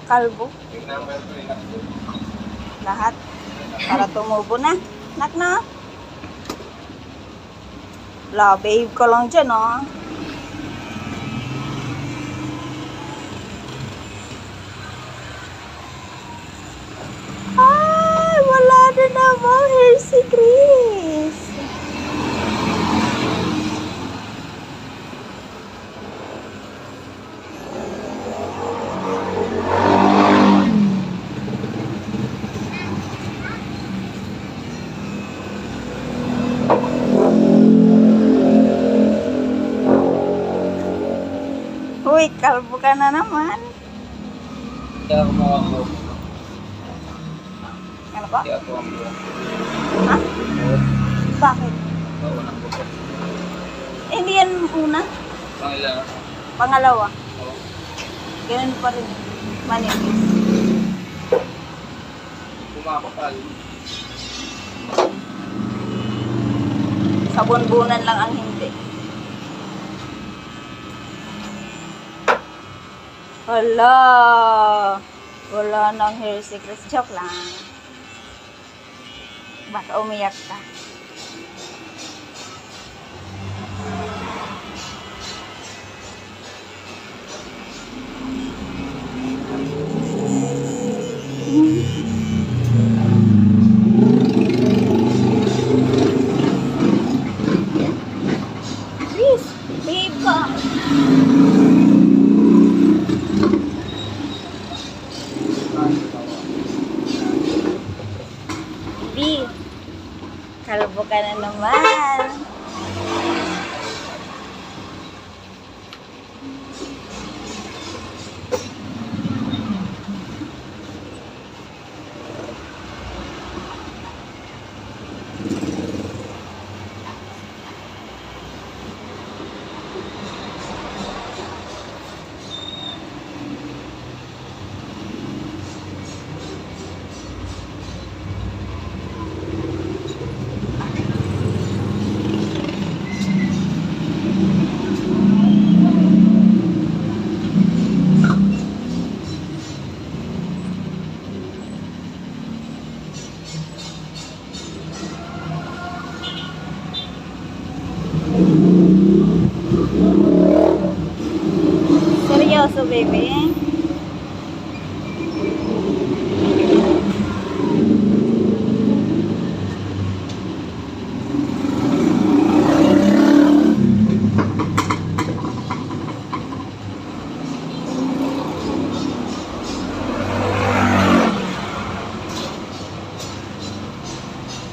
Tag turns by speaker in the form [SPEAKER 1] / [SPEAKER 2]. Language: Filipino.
[SPEAKER 1] Kalbo. Lahat. Para tumubo na. Nak na. La, babe ka lang dyan, oh. Ay, wala na naman hair si Chris. Uy, kalbo ka na naman.
[SPEAKER 2] Kaya kumuha ko.
[SPEAKER 1] Ano ba?
[SPEAKER 2] Kaya ko ang buwan.
[SPEAKER 1] Ha? Bakit?
[SPEAKER 2] Oo, nang buwan.
[SPEAKER 1] Eh, hindi yan una.
[SPEAKER 2] Pangalawa.
[SPEAKER 1] Pangalawa.
[SPEAKER 2] Oo.
[SPEAKER 1] Ganun pa rin. Manipis.
[SPEAKER 2] Pumakapal.
[SPEAKER 1] Sabon-bunan lang ang hindi. Hala! Wala nang hair secrets. Joke lang. Baka umiyak ka. Please, babe ka. B, kalbo ka na naman. Seryoso, baby.